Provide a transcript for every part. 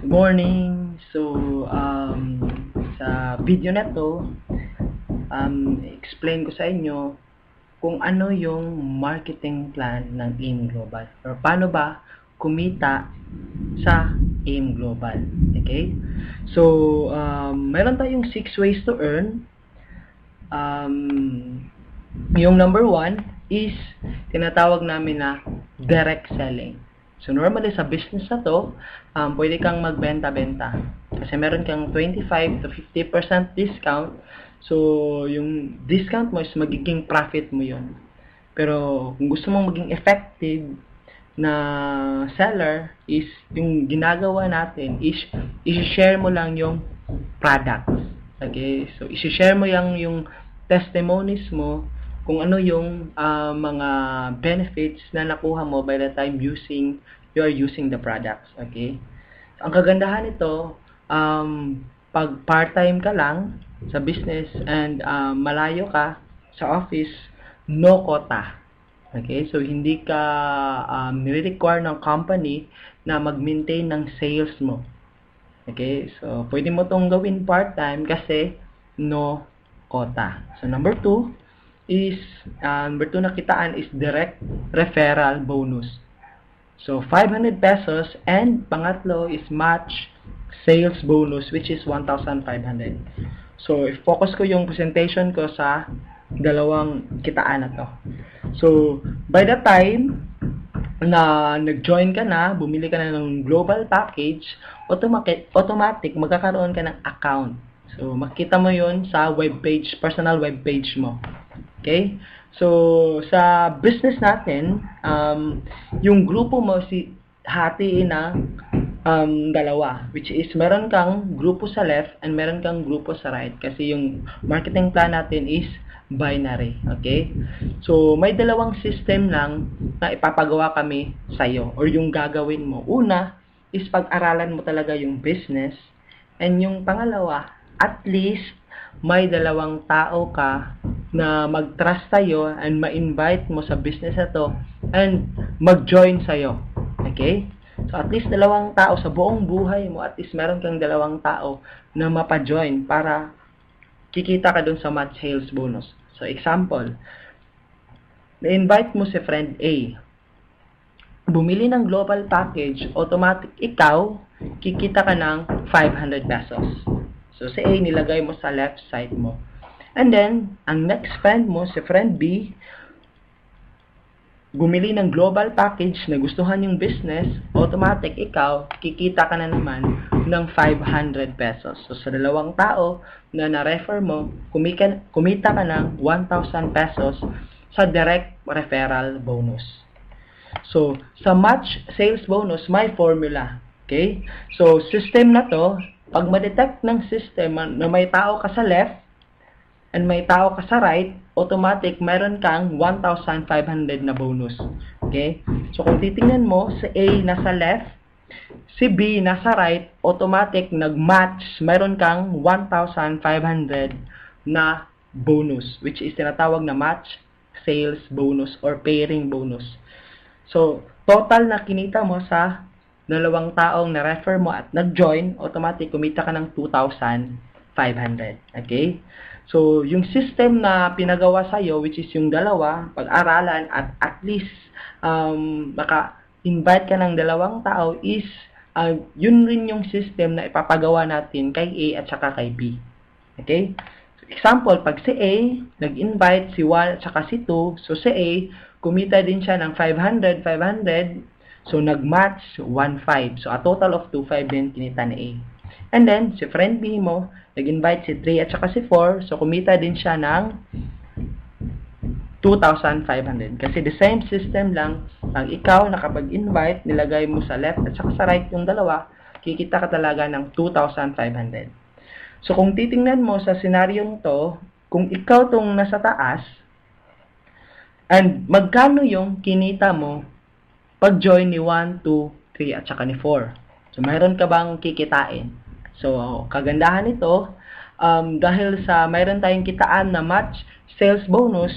Good morning. Sa video na to, explain ko sa inyo kung ano yung marketing plan ng AIM Global or paano ba kumita sa AIM Global. Okay? Meron tayong 6 ways to earn. Yung number 1 is tinatawag namin na direct selling. So, normally sa business na to, pwede kang magbenta-benta. Kasi meron kang 25 to 50% discount. So, yung discount mo is magiging profit mo yun. Pero, kung gusto mong maging effective na seller, is yung ginagawa natin is i-share mo lang yung products. Okay? So, i-share mo yung testimonies mo kung ano yung mga benefits na nakuha mo by the time you are using the products. Okay? So, ang kagandahan nito, pag part-time ka lang sa business and malayo ka sa office, no quota. Okay? So, hindi ka nire-require ng company na mag-maintain ng sales mo. Okay? So, pwede mo tong gawin part-time kasi no quota. So, number 2 na kitaan is direct referral bonus. So, 500 pesos and pangatlo is match sales bonus which is 1,500. So, i-focus ko yung presentation ko sa dalawang kitaan na to. So, by the time na nag-join ka na, bumili ka na ng global package, automatic magkakaroon ka ng account. So, makita mo yun sa webpage, personal webpage mo. Okay? So, sa business natin, yung grupo mo hatiin ng dalawa, which is meron kang grupo sa left and meron kang grupo sa right kasi yung marketing plan natin is binary. Okay? So, may dalawang system lang na ipapagawa kami sa'yo or yung gagawin mo. Una is pag-aralan mo talaga yung business, and yung pangalawa, at least may dalawang tao ka na mag-trust sa'yo and ma-invite mo sa business na to and mag-join sa'yo. Okay? So, at least dalawang tao sa buong buhay mo, at least meron kang dalawang tao na mapa-join para kikita ka dun sa match sales bonus. So, example, na-invite mo si friend A. Bumili ng global package, automatic ikaw, kikita ka ng 500 pesos. So, si A, nilagay mo sa left side mo. And then, ang next friend mo, si friend B, bumili ng global package na gustuhan yung business, automatic ikaw, kikita ka na naman ng 500 pesos. So, sa dalawang tao na na-refer mo, kumita ka ng 1,000 pesos sa direct referral bonus. So, sa match sales bonus, may formula. Okay? So, system na to, pag ma-detect ng system na may tao ka sa left and may tao ka sa right, automatic meron kang 1,500 na bonus. Okay? So, kung titingnan mo, si A nasa left, si B nasa right, automatic nag-match, meron kang 1,500 na bonus, which is tinatawag na match sales bonus or pairing bonus. So, total na kinita mo sa dalawang taong na-refer mo at nag-join, automatic kumita ka ng 2,500. Okay? So, yung system na pinagawa sa'yo, which is yung dalawa, pag-aralan at least maka-invite ka ng dalawang tao is yun rin yung system na ipapagawa natin kay A at saka kay B. Okay? So, example, pag si A, nag-invite si 1 at saka si 2, so si A, kumita din siya ng 500, so nag-match 1,500. So, a total of 2,500 din kinita ni A. And then, si friend B mo, nag-invite si 3 at saka si 4, so kumita din siya ng 2,500. Kasi the same system lang, ang ikaw nakapag-invite, nilagay mo sa left at saka sa right yung dalawa, kikita ka talaga ng 2,500. So, kung titingnan mo sa senaryong to, kung ikaw tong nasa taas, and magkano yung kinita mo pag-join ni 1, 2, 3 at saka ni 4? So, mayroon ka bang kikitain? So, kagandahan nito, dahil sa mayroon tayong kitaan na match sales bonus,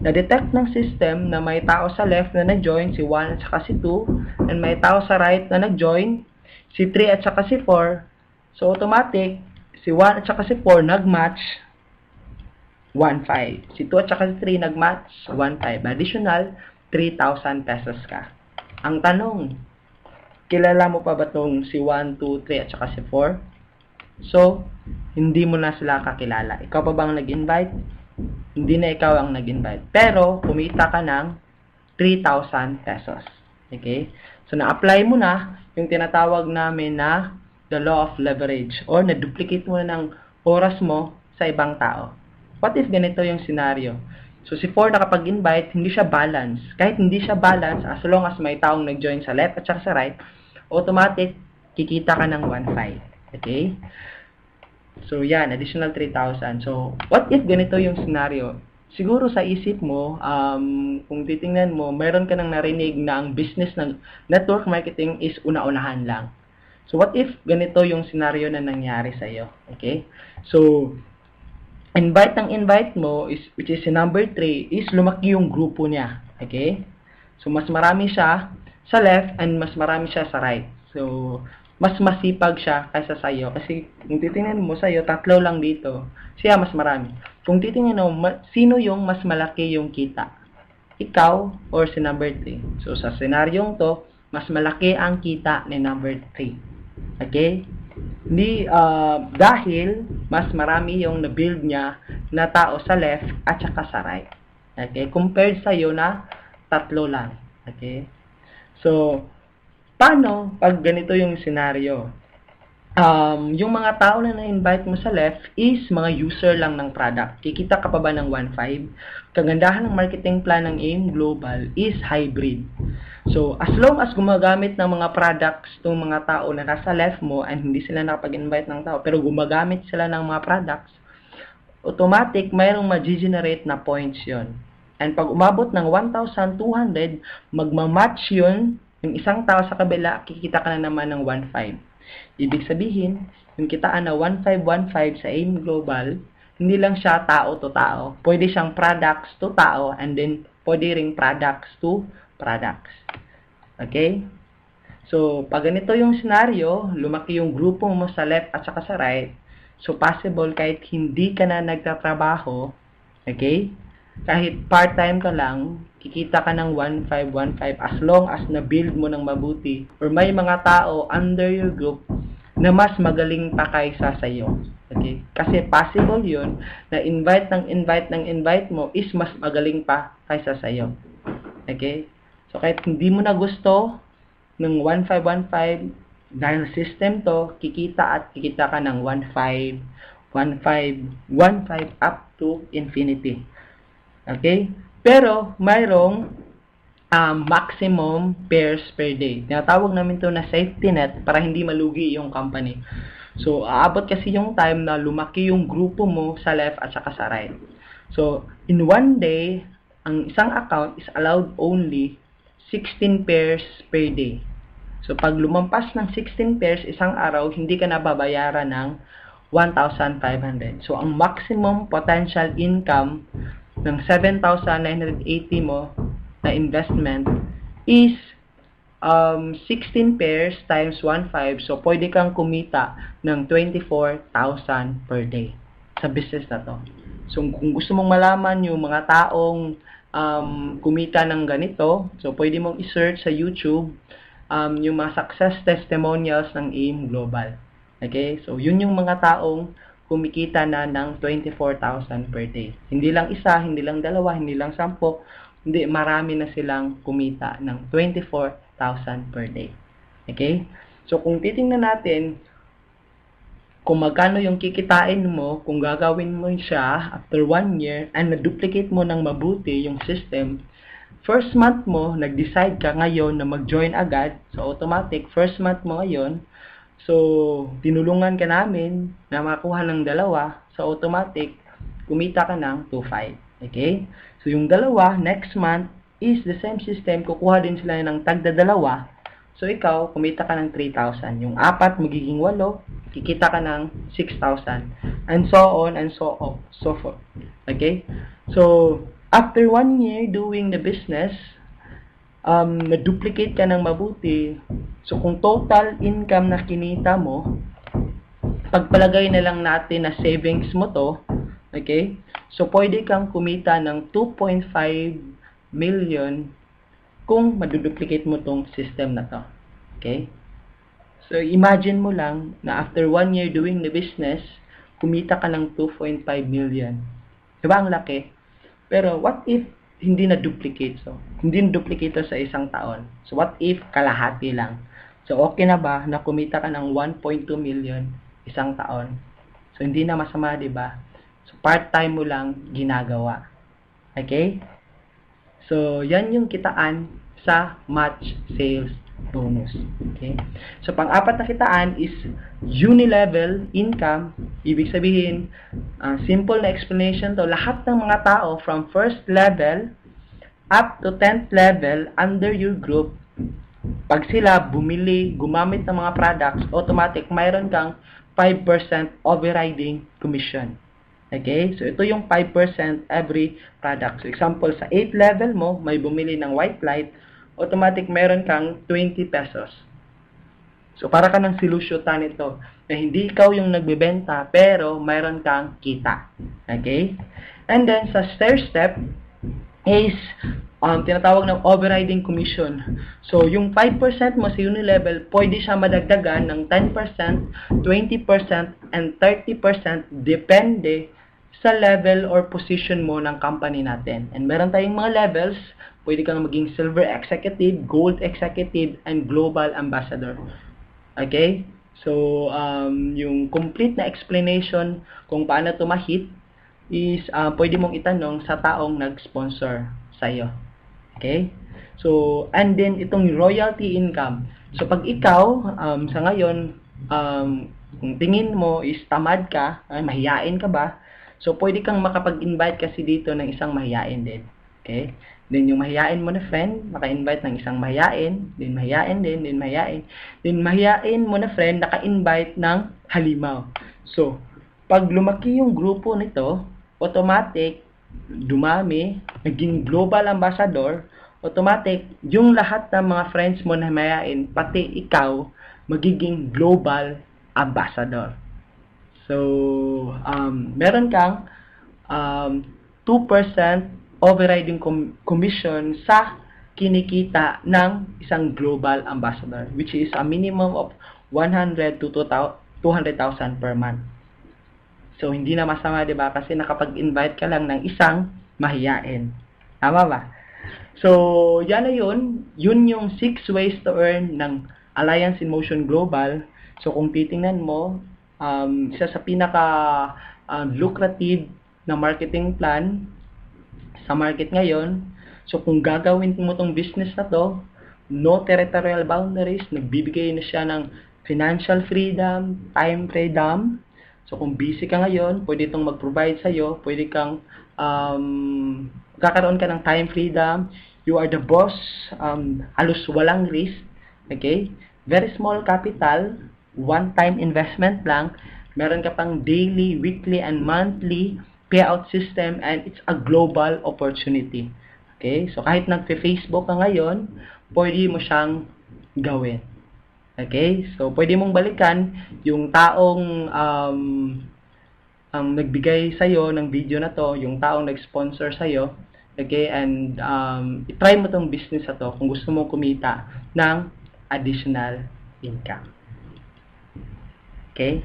na-detect ng system na may tao sa left na nag-join, si 1 at saka si 2, and may tao sa right na nag-join, Si 3 at saka si 4, so automatic, si 1 at saka si 4 nag-match 1,500. Si 2 at saka si 3 nag-match 1,500. Additional, 3,000 pesos ka. Ang tanong, kilala mo pa ba itong si 1, 2, 3 at saka si 4? So, hindi mo na sila kakilala. Ikaw pa bang nag-invite? Hindi na ikaw ang nag-invite. Pero, kumita ka ng 3,000 pesos. Okay? So, na-apply mo na yung tinatawag namin na the law of leverage or na-duplicate mo na ng oras mo sa ibang tao. What if ganito yung scenario? So, si 4 nakapag-invite, hindi siya balance. Kahit hindi siya balance, as long as may taong nag-join sa left at saka sa right, automatic, kikita ka ng 1,500. Okay? So, yan, additional 3,000. So, what if ganito yung scenario? Siguro sa isip mo, kung titingnan mo, meron ka nang narinig na ang business ng network marketing is una-unahan lang. So, what if ganito yung scenario na nangyari sa'yo? Okay? So, invite mo, which is si number 3, is lumaki yung grupo niya. Okay? So, mas marami siya sa left and mas marami siya sa right. So, mas masipag siya kaysa sa'yo. Kasi kung titingnan mo sa'yo, 3 lang dito. Siya mas marami. Kung titingnan mo, sino yung mas malaki yung kita? Ikaw or si number 3? So, sa senaryong to, mas malaki ang kita ni number 3. Okay? Hindi, dahil mas marami yung na-build niya na tao sa left at saka sa right. Okay? Compared sa'yo na 3 lang. Okay? So, paano pag ganito yung scenario? Yung mga tao na na-invite mo sa left is mga user lang ng product. Kikita ka pa ba ng 1,500? Kagandahan ng marketing plan ng AIM Global is hybrid. So, as long as gumagamit ng mga products itong mga tao na nasa left mo and hindi sila nakapag-invite ng tao, pero gumagamit sila ng mga products, automatic, mayroong ma-generate na points yon. And pag umabot ng 1,200, magmamatch yun. Yung isang tao sa kabila, kikita ka na naman ng 1,500. Ibig sabihin, yung kitaan na 1,515 sa AIM Global, hindi lang siya tao to tao. Pwede siyang products to tao and then pwede ring products to products. Okay? So, pag ganito yung scenario, lumaki yung grupo mo sa left at saka sa right, so possible kahit hindi ka na nagtatrabaho, okay? Kahit part-time ka lang, kikita ka ng 1,515 as long as na-build mo ng mabuti or may mga tao under your group na mas magaling pa kaysa sa iyo. Okay? Kasi possible yun na invite mo is mas magaling pa kaysa sa iyo. Okay? So, kahit hindi mo na gusto ng 1,515, dahil system to, kikita ka ng 1,500, 1,500, 1,500 up to infinity. Okay? Pero, mayroong maximum pairs per day. Tinatawag namin to na safety net para hindi malugi yung company. So, aabot kasi yung time na lumaki yung grupo mo sa left at saka sa right. So, in one day, ang isang account is allowed only 16 pairs per day. So, pag lumampas ng 16 pairs isang araw, hindi ka nababayaran ng 1,500. So, ang maximum potential income ng 7,980 mo na investment is 16 pairs times 1,500. So, pwede kang kumita ng 24,000 per day sa business na to. So, kung gusto mong malaman yung mga taong kumita ng ganito, so, pwede mong i-search sa YouTube yung mga success testimonials ng AIM Global. Okay? So, yun yung mga taong kumikita na ng 24,000 per day. Hindi lang isa, hindi lang dalawa, hindi lang 10, hindi, marami na silang kumita ng 24,000 per day. Okay? So, kung titingnan natin kung magkano yung kikitain mo, kung gagawin mo siya after 1 year and na-duplicate mo ng mabuti yung system, first month mo, nag-decide ka ngayon na mag-join agad, so automatic, first month mo ngayon, so, tinulungan ka namin na makuha ng 2, so automatic, kumita ka ng 2,500. Okay? So, yung 2, next month, is the same system, kukuha din sila ng tagda 2, so ikaw, kumita ka ng 3,000. Yung 4, magiging 8, kikita ka ng 6,000. And so on and so forth. Okay? So, after 1 year doing the business, na-duplicate ka ng mabuti. So, kung total income na kinita mo, pagpalagay na lang natin na savings mo to, okay? So, pwede kang kumita ng 2.5 million kung maduduplicate mo tong system na to. Okay? So, imagine mo lang na after 1 year doing the business, kumita ka ng 2.5 million. Diba ang laki? Pero, what if hindi na-duplicate? So, hindi na-duplicate sa isang taon. So, what if kalahati lang? So, okay na ba na kumita ka ng 1.2 million isang taon? So, hindi na masama, diba? So, part-time mo lang ginagawa. Okay? So, yan yung kitaan sa match sales bonus. Okay? So, pang-apat na kitaan is uni-level income. Ibig sabihin, simple na explanation to, lahat ng mga tao from first level up to 10th level under your group, pag sila bumili, gumamit ng mga products, automatic, mayroon kang 5% overriding commission. Okay? So, ito yung 5% every product. So, example, sa 8th level mo, may bumili ng white light, automatic meron kang 20 pesos. So, para ka ng silusyutan ito na hindi ikaw yung nagbebenta, pero mayroon kang kita. Okay? And then, sa stair step is tinatawag ng overriding commission. So, yung 5% mo sa uni-level, pwede siya madagdagan ng 10%, 20%, and 30% depende sa level or position mo ng company natin. And meron tayong mga levels. Pwede kang maging silver executive, gold executive, and global ambassador. Okay? So, yung complete na explanation kung paano ito ma-hit is pwede mong itanong sa taong nag-sponsor sa'yo. Okay? So, and then itong royalty income. So, pag ikaw, sa ngayon, kung tingin mo is tamad ka, mahiyain ka ba? So, pwede kang makapag-invite kasi dito ng isang mahiyain din. Okay? Then, yung mahiyain mo na friend, maka-invite ng isang mahiyain, then mahiyain din, then mahiyain. Then, mahiyain mo na friend, naka-invite ng halimaw. So, pag lumaki yung grupo nito, automatic, dumami, naging global ambassador, automatic, yung lahat ng mga friends mo na mahiyain, pati ikaw, magiging global ambassador. So, meron kang 2% overriding commission sa kinikita ng isang global ambassador, which is a minimum of 100 to 200,000 per month. So, hindi na masama, diba? Kasi nakapag-invite ka lang ng isang mahiyain. Tama ba? So, yan na yun. Yun yung 6 ways to earn ng Alliance in Motion Global. So, kung titingnan mo, isa sa pinaka lucrative na marketing plan sa market ngayon. So, kung gagawin mo tong business na to, no territorial boundaries, nagbibigay na siya ng financial freedom, time freedom. So, kung busy ka ngayon, pwede itong mag-provide sa'yo, pwede kang kakaroon ka ng time freedom, you are the boss, halos walang risk, okay? Very small capital, one-time investment lang, meron ka pang daily, weekly, and monthly payout system, and it's a global opportunity. Okay? So, kahit nagpe-Facebook ka ngayon, pwede mo siyang gawin. Okay? So, pwede mong balikan yung taong nagbigay sa'yo ng video na to, yung taong nag-sponsor sa'yo, okay? And, itry mo tong business na to kung gusto mong kumita ng additional income. Okay?